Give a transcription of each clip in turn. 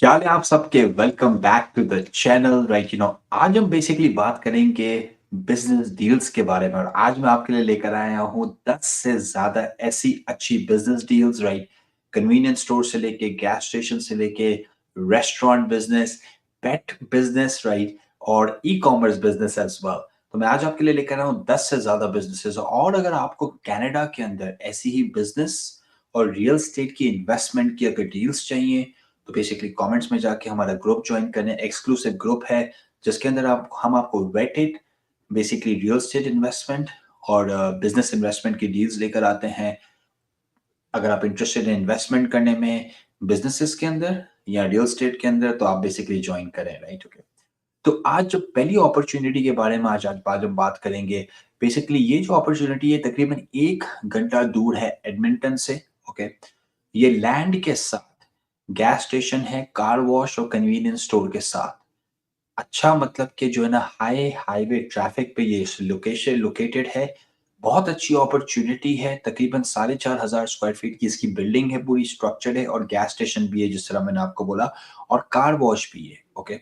क्या हाल है आप सबके। Welcome back to the channel. आज हम बेसिकली बात करेंगे बिजनेस डील्स के बारे में। और आज मैं आपके लिए लेकर आया हूँ 10 से ज्यादा ऐसी अच्छी बिजनेस डील्स। कन्वीनियंस स्टोर से लेके गैस स्टेशन से लेके रेस्टोरेंट बिजनेस, पेट बिजनेस, और e commerce business as well. तो मैं आज आपके लिए लेकर आया हूँ 10 से ज्यादा बिजनेसेस। और अगर आपको कनाडा के अंदर ऐसी ही बिजनेस और रियल स्टेट की इन्वेस्टमेंट की अगर डील्स चाहिए, तो बेसिकली कमेंट्स में जाके हमारा ग्रुप ज्वाइन करने। एक्सक्लूसिव ग्रुप है जिसके अंदर आप हम आपको vetted basically real estate investment और बिजनेस इन्वेस्टमेंट की डील्स लेकर आते हैं। अगर आप इंटरेस्टेड हैं इन्वेस्टमेंट करने में बिजनेसेस के अंदर या रियल एस्टेट के अंदर, तो आप बेसिकली ज्वाइन करें। Right, okay. तो आज जो पहली अपॉर्चुनिटी के बारे में आज हम बात करेंगे। बेसिकली ये जो अपॉर्चुनिटी है तकरीबन 1 घंटा दूर है एडमिंटन से। ओके। ये लैंड के साथ गैस स्टेशन है, कार वॉश और कन्वीनियंस स्टोर के साथ। अच्छा, मतलब कि जो है ना, हाईवे ट्रैफिक पे ये लोकेशन लोकेटेड है। बहुत अच्छी अपॉर्चुनिटी है। तकरीबन 4,500 स्क्वायर फीट की इसकी बिल्डिंग है, पूरी स्ट्रक्चर्ड है, और गैस स्टेशन भी है जिस तरह मैंने आपको बोला, और कार वॉश भी है। ओके।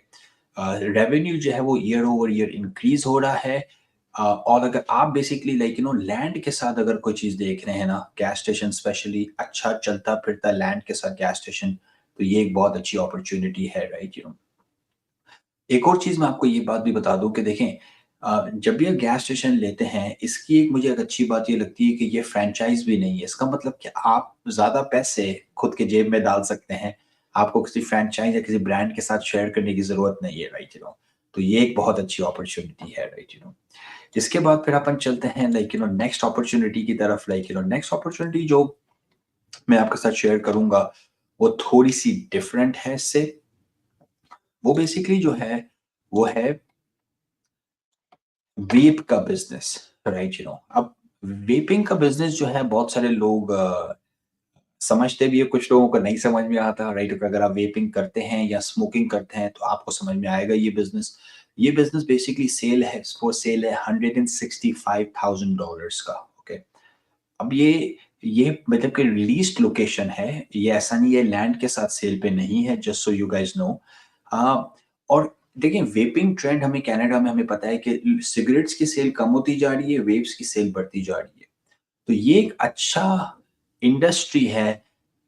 रेवेन्यू जो है वो ईयर ओवर ईयर इंक्रीज हो रहा है। और अगर आप बेसिकली लैंड के साथ अगर कोई चीज देख रहे हैं ना, गैस स्टेशन स्पेशली अच्छा चलता फिरता लैंड के साथ गैस स्टेशन, तो ये एक बहुत अच्छी अपॉर्चुनिटी है। एक और चीज मैं आपको ये बात भी बता दूं कि देखें, जब भी आप गैस स्टेशन लेते हैं, इसकी एक मुझे एक अच्छी बात ये लगती है कि ये फ्रेंचाइज भी नहीं है। इसका मतलब कि आप ज्यादा पैसे खुद के जेब में डाल सकते हैं। आपको किसी फ्रेंचाइज या किसी ब्रांड के साथ शेयर करने की जरूरत नहीं है। तो ये एक बहुत अच्छी अपॉर्चुनिटी है। इसके बाद फिर अपन चलते हैं नेक्स्ट अपॉर्चुनिटी की तरफ। नेक्स्ट अपॉर्चुनिटी जो मैं आपके साथ शेयर करूंगा, वो थोड़ी सी डिफरेंट है इससे। वो बेसिकली जो है वो है वेप का बिजनेस। अब वेपिंग का बिजनेस जो है, बहुत सारे लोग समझते भी है, कुछ लोगों को नहीं समझ में आता। अगर आप वेपिंग करते हैं या स्मोकिंग करते हैं तो आपको समझ में आएगा ये बिजनेस बेसिकली सेल है $165,000 का। ओके। अब ये मतलब कि रिलीज्ड लोकेशन है। ये ऐसा नहीं है लैंड के साथ सेल पे नहीं है, just so you guys know. और देखिए, वेपिंग ट्रेंड हमें कनाडा में हमें पता है कि सिगरेट्स की सेल कम होती जा रही है, वेप्स की सेल बढ़ती जा रही है। तो ये एक अच्छा इंडस्ट्री है।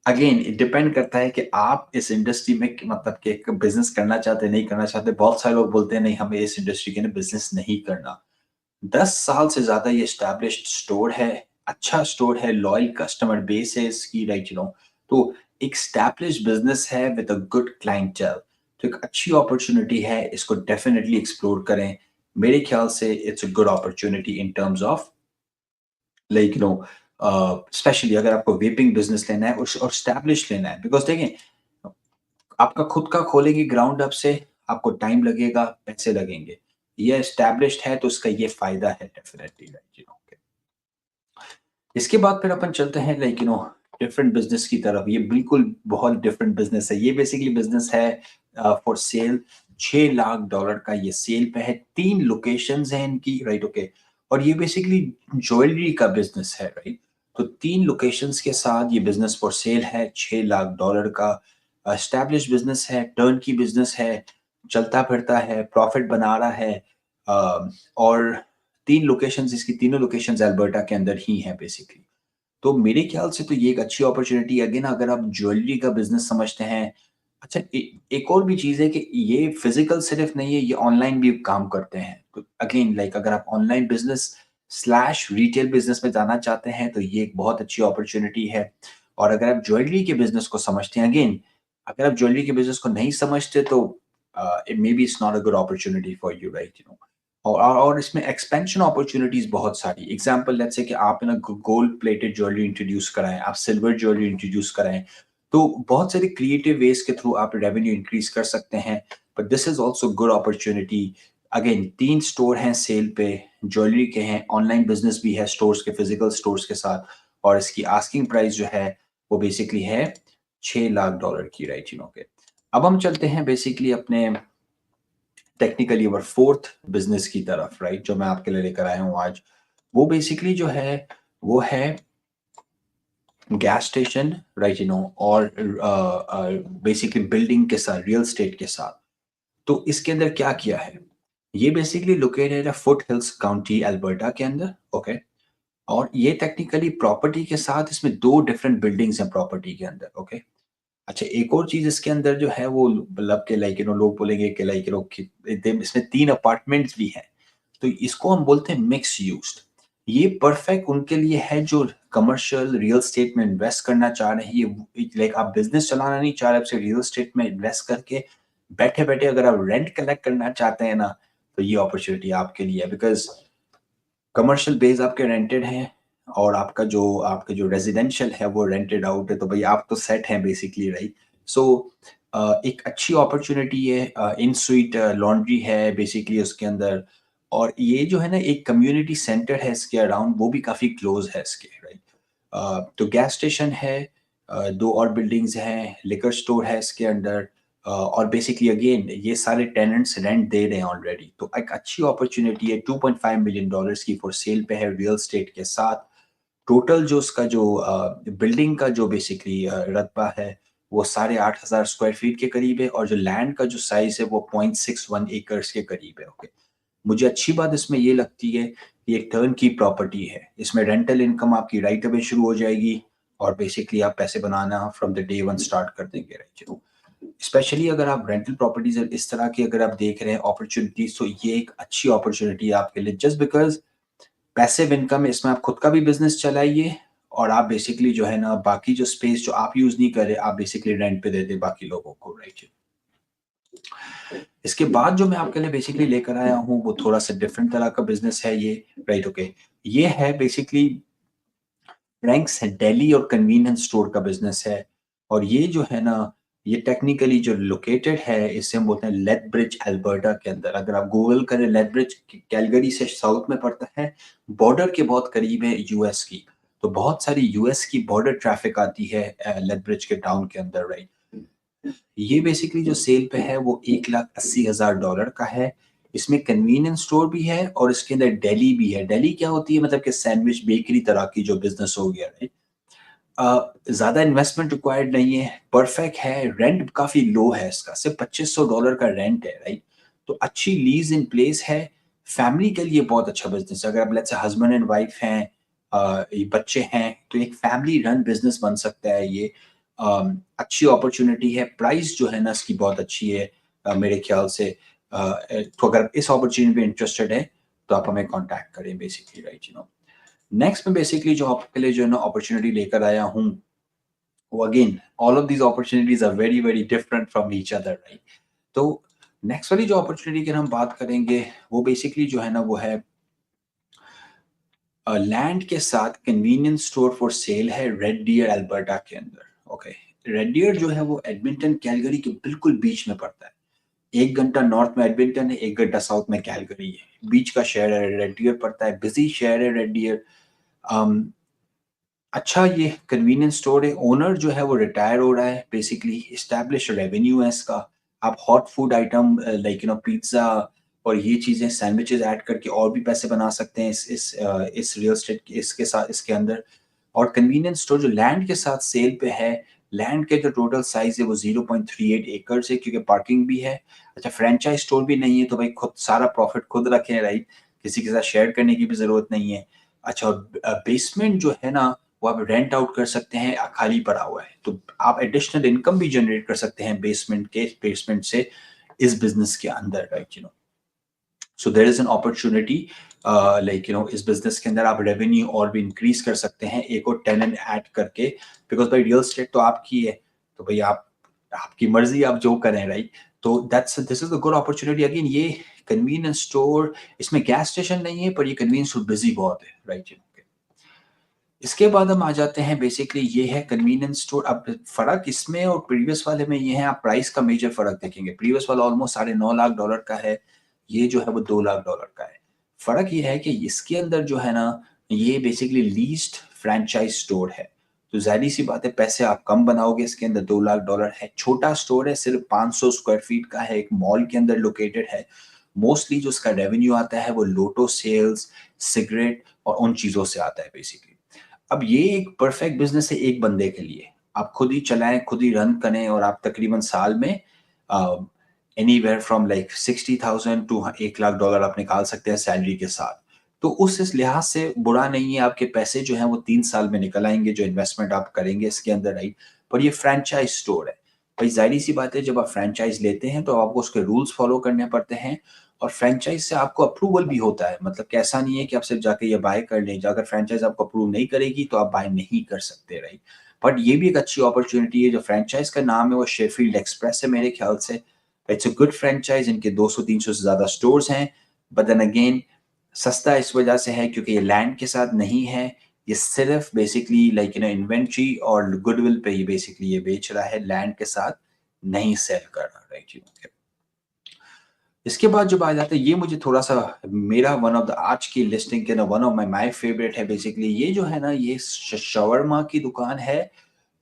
अगेन इट डिपेंड करता है कि आप इस इंडस्ट्री में मतलब कि एक बिजनेस करना चाहते हैं, नहीं करना चाहते। बहुत सारे लोग बोलते हैं नहीं, हमें इस इंडस्ट्री के अंदर बिजनेस नहीं करना। 10 साल से ज्यादा ये एस्टैब्लिश्ड स्टोर है। अच्छा स्टोर है, लॉयल कस्टमर बेस है इसकी। तो एक एस्टैब्लिश्ड बिजनेस है विद अ गुड क्लाइंटेल। तो एक अच्छी अपॉर्चुनिटी है, इसको डेफिनेटली एक्सप्लोर करें। मेरे ख्याल से it's a good opportunity in terms of like you know specially अगर आपको वेपिंग बिजनेस लेना है और एस्टैब्लिश लेना है। बिकॉज देखें, आपका खुद का खोलेंगे ग्राउंड अप से, आपको टाइम लगेगा, पैसे लगेंगे। ये एस्टैब्लिश्ड है तो उसका ये फायदा है डेफिनेटली। इसके बाद फिर अपन चलते हैं डिफरेंट बिजनेस की तरफ। ये बिल्कुल बहुत डिफरेंट बिजनेस है। ये बेसिकली बिजनेस है फॉर सेल। $6 लाख का ये सेल पे है। 3 लोकेशंस हैं इनकी। ओके। और ये बेसिकली ज्वेलरी का बिजनेस है। तो 3 लोकेशंस के साथ ये बिजनेस फॉर सेल है। $6 लाख का एस्टैब्लिश बिजनेस है, टर्न की बिजनेस है, चलता फिरता है, प्रॉफिट बना रहा है। और 3 लोकेशंस, इसकी तीनों लोकेशंस अल्बर्टा के अंदर ही हैं बेसिकली। तो मेरे ख्याल से तो ये एक अच्छी अपॉर्चुनिटी है। अगेन अगर आप ज्वेलरी का बिजनेस समझते हैं। अच्छा, एक और भी चीज है कि ये फिजिकल सिर्फ नहीं है, ये ऑनलाइन भी काम करते हैं। तो अगेन अगर आप online business slash retail business में जाना चाहते हैं, तो ये एक बहुत अच्छी अपॉर्चुनिटी है। और अगर आप ज्वेलरी के बिजनेस को समझते हैं, अगेन अगर आप ज्वेलरी के बिजनेस को नहीं समझते, तो may be it's not a good opportunity for you. और इसमें एक्सपेंशन अपॉर्चुनिटीज बहुत सारी। एग्जांपल लेट्स से कि आप ना गोल्ड प्लेटेड ज्वेलरी इंट्रोड्यूस कराएं, आप सिल्वर ज्वेलरी इंट्रोड्यूस कराएं, तो बहुत सारे क्रिएटिव वेज के थ्रू आप रेवेन्यू इंक्रीज कर सकते हैं। But this is also good opportunity. Again 3 store हैं सेल पे, ज्वेलरी के हैं, ऑनलाइन बिजनेस भी है स्टोर्स के, फिजिकल स्टोर्स के साथ। और इसकी आस्किंग प्राइस जो है वो बेसिकली है $6 लाख की। के अब हम चलते हैं बेसिकली अपने टेक्निकली और फोर्थ बिजनेस की तरफ। जो मैं आपके लिए लेकर आया हूँ आज, वो बेसिकली जो है वो है गैस स्टेशन, राइट और बेसिकली बिल्डिंग के साथ, रियल स्टेट के साथ। तो इसके अंदर क्या किया है, ये बेसिकली लोकेटेड है फुट हिल्स काउंटी अल्बर्टा के अंदर। ओके, और ये टेक्निकली प्रॉपर्टी के साथ इसमें दो डिफरेंट बिल्डिंग्स हैं प्रॉपर्टी के अंदर। ओके, अच्छा एक और चीज इसके अंदर जो है वो मतलब के लाइक लोग बोलेंगे कि लाइक इसमें 3 अपार्टमेंट्स भी हैं। तो इसको हम बोलते हैं मिक्स यूज्ड। ये परफेक्ट उनके लिए है जो कमर्शियल रियल एस्टेट में इन्वेस्ट करना चाह रहे हैं। ये लाइक आप बिजनेस चलाना नहीं चाह रहे, आप सिर्फ रियल एस्टेट में इन्वेस्ट करके बैठे-बैठे अगर आप रेंट कलेक्ट करना चाहते हैं ना, तो ये अपॉर्चुनिटी आपके लिए है। बिकॉज़ कमर्शियल बेस आपके रेंटेड हैं और आपका जो रेजिडेंशियल है वो रेंटेड आउट है, तो भाई आप तो सेट हैं बेसिकली, राइट। सो एक अच्छी अपॉर्चुनिटी है। इन स्वीट लॉन्ड्री है बेसिकली उसके अंदर, और ये जो है ना एक कम्युनिटी सेंटर है इसके अराउंड, वो भी काफी क्लोज है इसके, राइट। तो गैस स्टेशन है, दो और बिल्डिंग्स हैं, लिकर स्टोर है इसके अंदर, और बेसिकली अगेन ये सारे टेनेंट्स रेंट दे रहे हैं ऑलरेडी। तो एक अच्छी अपॉर्चुनिटी है, $2.5 मिलियन की फॉर सेल पे है रियल एस्टेट के साथ। टोटल जो उसका जो बिल्डिंग का जो बेसिकली रकबा है वो 8,500 स्क्वायर फीट के करीब है, और जो लैंड का जो साइज है वो 0.61 एकर्स के करीब है। ओके, मुझे अच्छी बात इसमें ये लगती है कि एक टर्न की प्रॉपर्टी है, इसमें रेंटल इनकम आपकी राइट अवे शुरू हो जाएगी, और बेसिकली आप पैसे बनाना from the day one start कर देंगे, राइट। स्पेशली अगर आप रेंटल प्रॉपर्टीज इस तरह की अगर आप देख रहे हैं अपॉर्चुनिटीज, तो ये एक अच्छी अपॉर्चुनिटी है आपके लिए, जस्ट बिकॉज पैसिव इनकम है इसमें। आप खुद का भी बिजनेस चलाइए, और आप बेसिकली जो है ना बाकी जो स्पेस जो आप यूज नहीं कर रहे, आप बेसिकली रेंट पे दे दे बाकी लोगों को, राइट। इसके बाद जो मैं आपके लिए बेसिकली लेकर आया हूँ वो थोड़ा सा डिफरेंट तरह का बिजनेस है ये, राइट। ओके, ये है बेसिकली फ्रैंक्स डेली और कन्वीनियंस स्टोर का बिजनेस है। और ये जो है ना, ये टेक्निकली जो लोकेटेड है इसे हम बोलते हैं लेथब्रिज अल्बर्टा के अंदर। अगर आप गूगल करें, लेथब्रिज कैलगरी से साउथ में पड़ता है, बॉर्डर के बहुत करीब है यूएस की। तो बहुत सारी यूएस की बॉर्डर ट्रैफिक आती है लेथब्रिज के टाउन के अंदर, राइट। ये बेसिकली जो सेल पे है वो $1,80,000 का है। इसमें कन्वीनियंस स्टोर भी है और इसके अंदर डेली भी है। डेली क्या होती है, मतलब कि सैंडविच बेकरी तरह की जो बिजनेस हो गया, राइट। ज़्यादा इन्वेस्टमेंट रिक्वायर्ड नहीं है, परफेक्ट है, रेंट काफ़ी लो है इसका, सिर्फ़ $2,500 का रेंट है, राइट? तो अच्छी लीज़ इन प्लेस है, फैमिली के लिए बहुत अच्छा बिज़नेस है। अगर आप let's say husband and wife हैं, ये बच्चे हैं, तो एक फैमिली रन बिज़नेस बन सकता है ये। अच्छी अपॉर्च्युनिटी है, प्राइस जो है ना इसकी बहुत अच्छी है मेरे ख्याल से। तो अगर इस अपॉर्च्युनिटी में इंटरेस्टेड है, तो आप हमें कॉन्टैक्ट करें बेसिकली, राइट। नेक्स्ट में बेसिकली जो आपके लिए जो है ना अपॉर्चुनिटी लेकर आया हूँ, वो again all of these opportunities are very very different from each other, right. तो नेक्स्ट वाली जो अपॉर्चुनिटी की हम बात करेंगे, वो बेसिकली जो है ना वो है लैंड के साथ कन्वीनियंस स्टोर फॉर सेल है रेड डियर अल्बर्टा के अंदर। ओके, रेड डियर जो है वो एडमिंटन कैलगरी के बिल्कुल बीच में पड़ता है। 1 घंटा नॉर्थ में एडमिंटन है, 1 घंटा साउथ में कैलगरी है, बीच का शहर है रेड डियर पड़ता है, बिजी शहर है रेड डियर। अच्छा ये कन्वीनियंस स्टोर है, ओनर जो है वो रिटायर हो रहा है, बेसिकली एस्टैब्लिश रेवेन्यू है इसका। आप hot food item like pizza और ये चीज़ें सैंडविचेज़ ऐड करके और भी पैसे बना सकते हैं इस रियल एस्टेट इसके साथ इसके अंदर। और कन्वीनियंस स्टोर जो लैंड के साथ सेल पे है, लैंड के जो टोटल साइज़ है वो 0.38 एकड़ है, क्योंकि पार्किंग भी है। अच्छा फ्रैंचाइज़ स्टोर भी नहीं है, तो भाई खुद सारा प्रॉफिट खुद रखें, राइट? किसी के साथ शेयर करने की भी ज़रूरत नहीं है। अच्छा, बेसमेंट जो है ना वो आप रेंट आउट कर सकते हैं, खाली पड़ा हुआ है, तो आप एडिशनल इनकम भी जनरेट कर सकते हैं बेसमेंट से इस बिजनेस के अंदर, right. So there is an opportunity like इस बिजनेस के अंदर आप रेवेन्यू और भी इंक्रीज कर सकते हैं एक और टेनेंट ऐड करके, बिकॉज भाई रियल एस्टेट तो आपकी है, तो भाई आप आपकी मर्जी, आप जो करें, राइट। तो that's this is a good opportunity. Again ये कन्वीनियंस स्टोर, इसमें गैस स्टेशन नहीं है, पर ये कन्वीनियंस स्टोर बिजी बहुत है, राइट। इसके बाद हम आ जाते हैं, बेसिकली ये है कन्वीनियंस स्टोर। अब फ़र्क इसमें और प्रीवियस वाले में ये है, आप प्राइस का मेजर फ़र्क देखेंगे। प्रीवियस वाला ऑलमोस्ट $9.5 लाख का है, ये जो है वो $2 लाख का है। फ़र्क ये है कि इसके अंदर जो है ना, ये बेसिकली लीज़्ड फ्रैंचाइज़ स्टोर है। तो ज़ाहिर-सी बात है पैसे आप कम बनाओगे, इसके अंदर $2 लाख है। छोटा स्टोर है, सिर्फ़ 500 स्क्वायर फीट का है, एक मॉल के अंदर लोकेटेड है। मोस्टली जो उसका रेवेन्यू आता है वो लोटो सेल्स, सिगरेट और उन चीज़ों से आता है बेसिकली। अब ये एक परफेक्ट बिज़नेस है एक बंदे के लिए। आप खुद ही चलाएँ, खुद ही रन करें और आप तकरीबन साल में अ, एनीवेयर फ्रॉम लाइक 60,000 टू $1,00,000 आप निकाल सकते हैं सैलरी के साथ। तो उस इस लिहाज से बुरा नहीं है, आपके पैसे जो हैं वो 3 साल में निकल आएँगे जो इन्वेस्टमेंट आप करेंगे इसके अंदर, राइट? पर ये फ्रैंचाइज़ स्टोर है। भाई ज़ाहिर-सी बात है जब आप फ्रैंचाइज़ लेते हैं तो आपको उसके रूल्स फ़ॉलो करने पड़ते हैं और फ्रैंचाइज़ से आपको अप्रूवल भी होता है। मतलब कि ऐसा नहीं है कि आप सिर्फ़ जाके ये बाय कर लें, अगर फ्रैंचाइज़ आपको अप्रूव नहीं करेगी तो आप बाय नहीं कर सकते, राइट? बट ये भी एक अच्छी अपॉर्च्युनिटी है, जो फ्रैंचाइज़ का नाम है वो शेफ़ील्ड एक्सप्रेस है मेरे ख़्याल से। इट्स अ गुड फ्रैंचाइज़, इनके 200-300 से ज़्यादा स्टोर्स हैं। बट देन अगेन सस्ता इस वजह से है क्योंकि ये लैंड के साथ नहीं है, ये सिर्फ़ बेसिकली लाइक इन्वेंटरी और गुडविल पे ही बेसिकली ये बेच रहा है, लैंड के साथ नहीं सेल कर रहा, राइट? इसके बाद जब आ जाता है ये मुझे थोड़ा-सा मेरा वन ऑफ द आज की लिस्टिंग के ना वन ऑफ माय फेवरेट है बेसिकली ये जो है ना ये शवरमा की दुकान है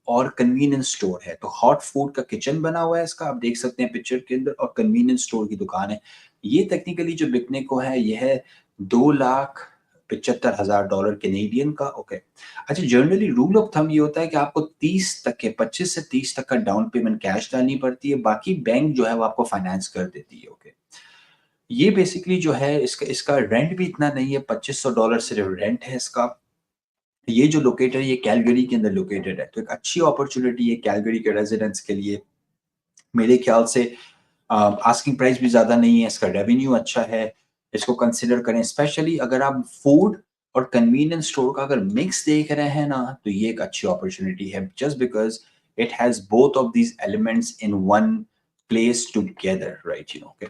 और कन्वीनियंस स्टोर है। तो हॉट फूड का किचन बना हुआ है इसका, आप देख सकते हैं पिक्चर के अंदर, और कन्वीनियंस स्टोर की दुकान है। ये टेक्निकली जो बिकने को है ये है $2,75,000 कैनेडियन का, ओके। अच्छा, जनरली रूल ऑफ थंब ये होता है कि आपको 30 तक के 25 से 30 तक का डाउन पेमेंट कैश डालनी पड़ती है, बाकी बैंक जो है वो आपको फाइनेंस कर देती है, ओके। ये बेसिकली जो है इसका इसका रेंट भी इतना नहीं है, $2,500 सिर्फ रेंट है इसका। ये जो लोकेटेड है ये कैलगरी के अंदर लोकेटेड है, तो एक अच्छी अपॉर्च्युनिटी है कैलगरी के रेज़िडेंट्स के लिए। मेरे ख्याल से आस्किंग प्राइस भी ज़्यादा नहीं है, इसका रेवेन्यू अच्छा है, इसको कंसिडर करें। स्पेशली अगर आप फूड और कन्वीनियंस स्टोर का अगर मिक्स देख रहे हैं ना, तो ये एक अच्छी अपॉर्च्युनिटी है just because it has both of these elements in one place together, right, okay.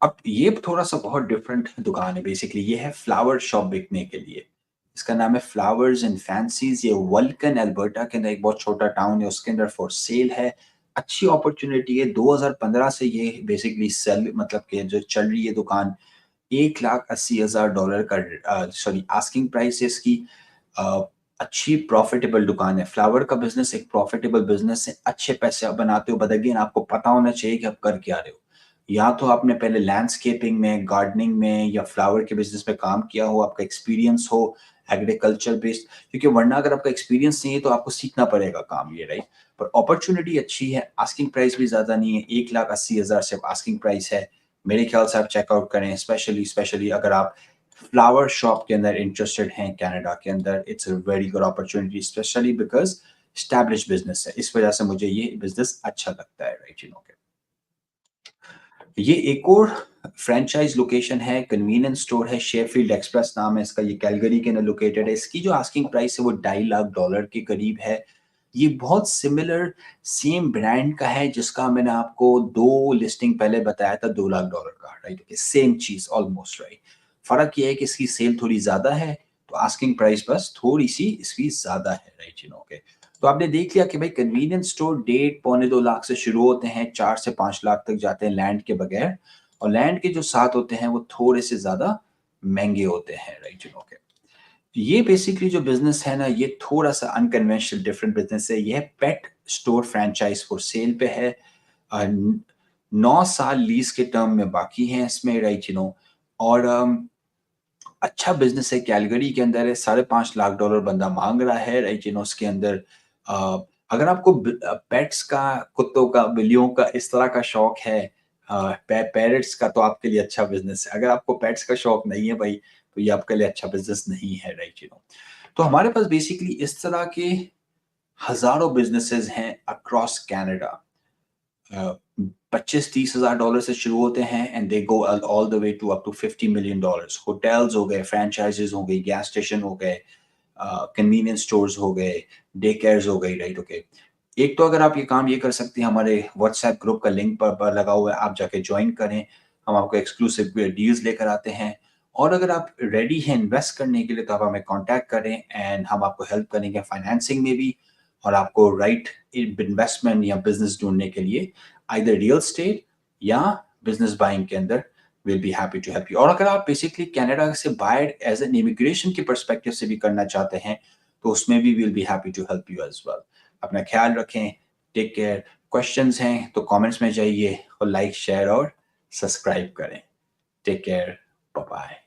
अब ये थोड़ा-सा बहुत डिफरेंट दुकान है बेसिकली, ये है फ्लावर शॉप बिकने के लिए। इसका नाम है फ्लावर्स एंड फैंसीज़, ये वल्कन अल्बर्टा के अंदर एक बहुत छोटा टाउन है, उसके अंदर फॉर सेल है। अच्छी अपॉर्च्युनिटी है, 2015 से ये बेसिकली सेल मतलब कि जो चल रही है दुकान, $1,80,000 का सॉरी आस्किंग प्राइस है इसकी। अ, अच्छी प्रॉफिटेबल दुकान है। फ्लावर का बिज़नेस एक प्रॉफिटेबल बिज़नेस है, अच्छे पैसे आप बनाते हो, बट अगेन आपको पता होना चाहिए कि आप कर क्या रहे हो। या तो आपने पहले लैंडस्केपिंग में, गार्डनिंग में या फ्लावर के बिज़नेस में काम किया हो, आपका एक्सपीरियंस हो एग्रीकल्चर बेस्ड, क्योंकि वरना अगर आपका एक्सपीरियंस नहीं है तो आपको सीखना पड़ेगा काम ये, राइट? पर अपॉर्च्युनिटी अच्छी है, आस्किंग प्राइस भी ज़्यादा नहीं है, 1,80,000 सिर्फ आस्किंग प्राइस है। मेरे ख्याल से आप चेकआउट करें, स्पेशली स्पेशली अगर आप फ्लावर शॉप के अंदर इंटरेस्टेड हैं कनाडा के अंदर, it's a very good opportunity specially because established business है। इस वजह से मुझे ये बिज़नेस अच्छा लगता है, राइट, ओके। ये एक और फ्रैंचाइज़ लोकेशन है, कन्वीनियंस स्टोर है, शेफील्ड एक्सप्रेस नाम है इसका, ये कैलगरी के अंदर लोकेटेड है। इसकी जो आस्किंग प्राइस है वो $2.5 लाख के करीब है। ये बहुत सिमिलर सेम ब्रांड का है जिसका मैंने आपको 2 लिस्टिंग पहले बताया था $2 लाख का, राइट? सेम चीज़ ऑलमोस्ट, राइट? फ़र्क ये है कि इसकी सेल थोड़ी ज़्यादा है, तो आस्किंग प्राइस बस थोड़ी-सी इसकी ज़्यादा है, राइट, ओके। तो आपने देख लिया कि भाई कन्वीनियंस स्टोर डेढ़ पौने 2 लाख से शुरू होते हैं, 4 से 5 लाख तक जाते हैं लैंड के बगैर, और लैंड के जो साथ होते हैं वो थोड़े से ज़्यादा महँगे होते हैं, राइट, ओके। ये बेसिकली जो बिज़नेस है ना, ये थोड़ा-सा अनकन्वेंशनल डिफरेंट बिज़नेस है। ये pet store franchise for sale पे है। अ, 9 साल लीज़ के टर्म में बाकी हैं इसमें, राइट, और अच्छा बिज़नेस है, कैलगरी के अंदर है, $5.5 लाख बंदा माँग रहा है, राइट, उसके अंदर अ, अगर आपको पेट्स का, कुत्तों का, बिल्लियों का इस तरह का शौक है, पैरट्स का, तो आपके लिए अच्छा बिज़नेस है। अगर आपको पेट्स का शौक नहीं है भाई, तो ये आपके लिए अच्छा बिज़नेस नहीं है, राइट, तो हमारे पास बेसिकली इस तरह के हज़ारों बिज़नेसेस हैं अक्रॉस कनाडा। 25-30 हज़ार डॉलर से शुरू होते हैं and they go all the way to up to $50 million। Hotels हो गए, फ्रेंचाइजेस हो गई, गैस स्टेशन हो गए, कन्वीनियंस स्टोर्स हो गए, डे केयर्स हो गई, राइट, ओके। एक तो अगर आप ये काम ये कर सकते हैं, हमारे व्हाट्सएप ग्रुप का लिंक पर लगा हुआ है, आप जाके ज्वाइन करें, हम आपको एक्सक्लूसिव डील्स लेकर आते हैं। और अगर आप रेडी हैं इन्वेस्ट करने के लिए तो आप हमें कांटेक्ट करें एंड हम आपको हेल्प करेंगे फाइनेंसिंग में भी, और आपको राइट इन्वेस्टमेंट या बिजनेस ढूंढने के लिए आइदर रियल एस्टेट या बिजनेस बाइंग के अंदर will be happy to help you. और अगर आप बेसिकली कनाडा से बाहर एज एन इमिग्रेशन के परस्पेक्टिव से भी करना चाहते हैं तो उसमें भी will be happy to help you as well. अपना ख्याल रखें, टेक केयर। क्वेश्चंस हैं तो कमेंट्स में जाइए और लाइक शेयर और सब्सक्राइब करें। Take care, bye bye.